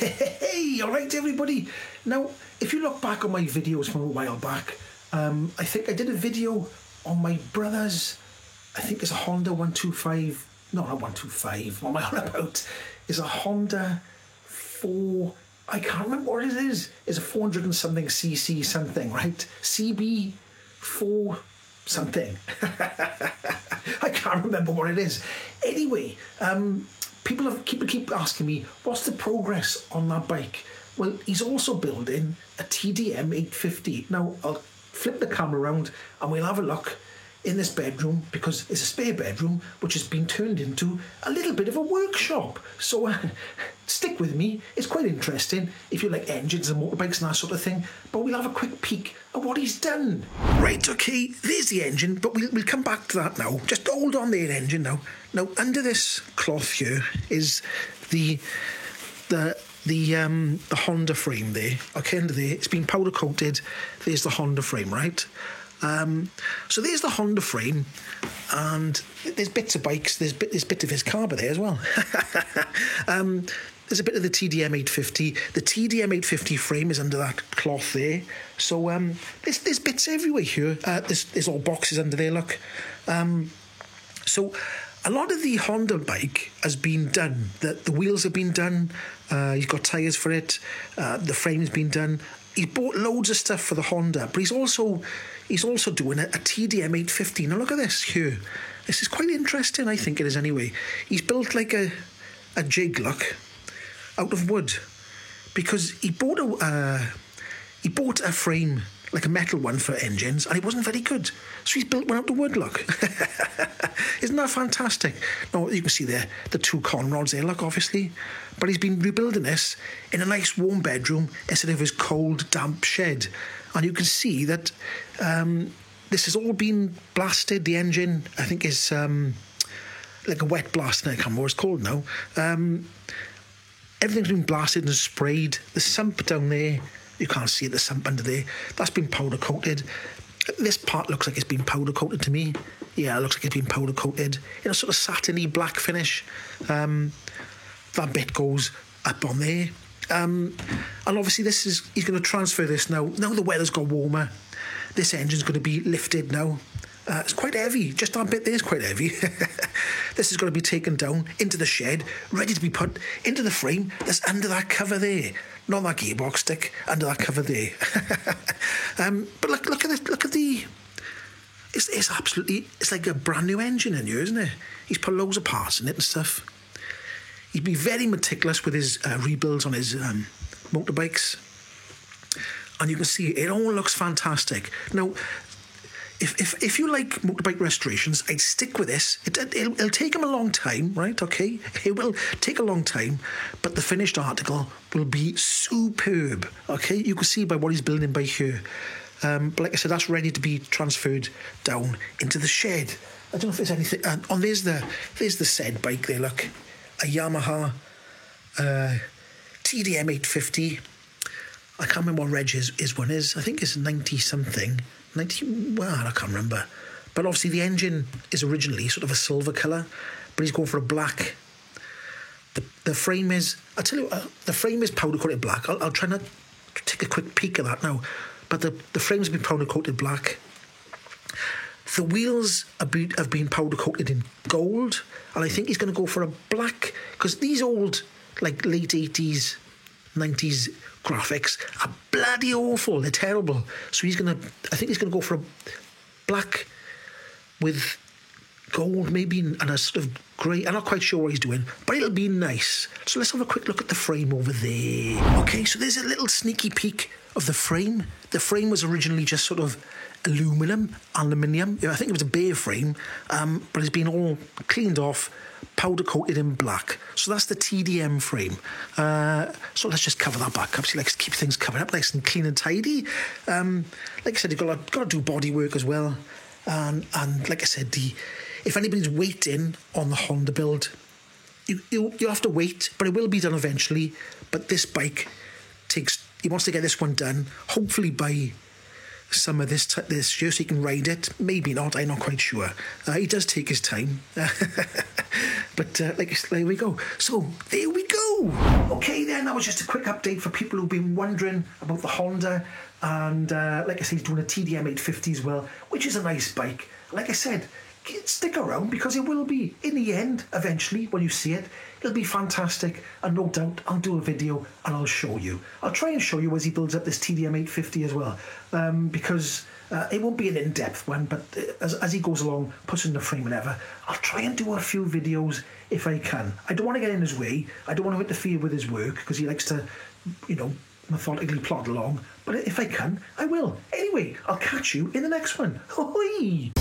Hey, all right, everybody. Now, if you look back on my videos from a while back, I think I did a video on my brother's, I think it's a Honda 125, no, not 125, what am I on about? It's a Honda 4, I can't remember what it is. It's a 400 and something cc something, right? CB4 something. I can't remember what it is. Anyway, people keep asking me, what's the progress on that bike? Well, he's also building a TDM 850. Now, I'll flip the camera around and we'll have a look in this bedroom, because it's a spare bedroom which has been turned into a little bit of a workshop. So stick with me, it's quite interesting if you like engines and motorbikes and that sort of thing. But we'll have a quick peek at what he's done. Right, okay, there's the engine, but we'll come back to that now. Just hold on there, engine now. Now, under this cloth here is the Honda frame there. Okay, under there, it's been powder coated. There's the Honda frame, right? So there's the Honda frame, and there's bits of bikes. There's bits of his carb there as well. There's a bit of the TDM 850. The TDM 850 frame is under that cloth there. So there's bits everywhere here. There's all boxes under there. Look. So a lot of the Honda bike has been done. The wheels have been done. He's got tyres for it. The frame's been done. He bought loads of stuff for the Honda, but he's also doing a TDM 850. Now look at this here. This is quite interesting, I think it is anyway. He's built like a jig, look, out of wood, because he bought a frame, like a metal one for engines, and it wasn't very good. So he's built one out of wood, look. Isn't that fantastic? Now, you can see there, the two con rods there, look, obviously. But he's been rebuilding this in a nice warm bedroom instead of his cold, damp shed. And you can see that this has all been blasted. The engine, I think, is like a wet blast. I can't remember what it's called now. Everything's been blasted and sprayed. The sump down there, you can't see it, the sump under there, that's been powder coated. This part looks like it's been powder coated to me. Yeah, it looks like it's been powder coated in a sort of satiny black finish. That bit goes up on there. And obviously he's going to transfer this now. Now the weather's got warmer, this engine's going to be lifted now. It's quite heavy. Just that bit there is quite heavy. This is going to be taken down into the shed, ready to be put into the frame that's under that cover there. Not that gearbox stick, under that cover there. But look at it. Look at the... It's absolutely... It's like a brand new engine in here, isn't it? He's put loads of parts in it and stuff. He'd be very meticulous with his rebuilds on his motorbikes. And you can see it all looks fantastic. Now, if you like motorbike restorations, I'd stick with this. It'll take him a long time, right? Okay, it will take a long time, but the finished article will be superb. Okay, you can see by what he's building by here. But like I said, that's ready to be transferred down into the shed. I don't know if there's anything. There's the said bike there. Look, a Yamaha TDM 850. I can't remember what reg his one is. I think it's 90 something. 90, well, I can't remember. But obviously the engine is originally sort of a silver colour, but he's going for a black. The frame is, I'll tell you, the frame is powder coated black. I'll try not to take a quick peek at that now. But the frame's been powder coated black. The wheels have been powder coated in gold, and I think he's going to go for a black, because these old, like late 80s, 90s graphics are bloody awful. They're terrible. So I think he's going to go for a black with gold maybe and a sort of grey. I'm not quite sure what he's doing, but it'll be nice. So let's have a quick look at the frame over there. Okay, so there's a little sneaky peek of the frame. The frame was originally just sort of aluminium. I think it was a bare frame, but it's been all cleaned off, powder coated in black. So that's the TDM frame. So let's just cover that back up. So he likes to keep things covered up nice and clean and tidy. Like I said, you've got to do body work as well. And like I said, if anybody's waiting on the Honda build, you have to wait, but it will be done eventually. But this bike he wants to get this one done, hopefully by summer this year, so he can ride it. Maybe not, I'm not quite sure. He does take his time. But there we go. So there we go. Woo! Okay then, that was just a quick update for people who've been wondering about the Honda. And like I said, he's doing a TDM 850 as well, which is a nice bike. Like I said, stick around because it will be, in the end, eventually, when you see it, it'll be fantastic. And no doubt, I'll do a video and I'll show you. I'll try and show you as he builds up this TDM 850 as well, because it won't be an in-depth one, but as he goes along, puts in the frame and whatever, I'll try and do a few videos if I can. I don't want to get in his way. I don't want to interfere with his work because he likes to, you know, methodically plod along. But if I can, I will. Anyway, I'll catch you in the next one. Hoi!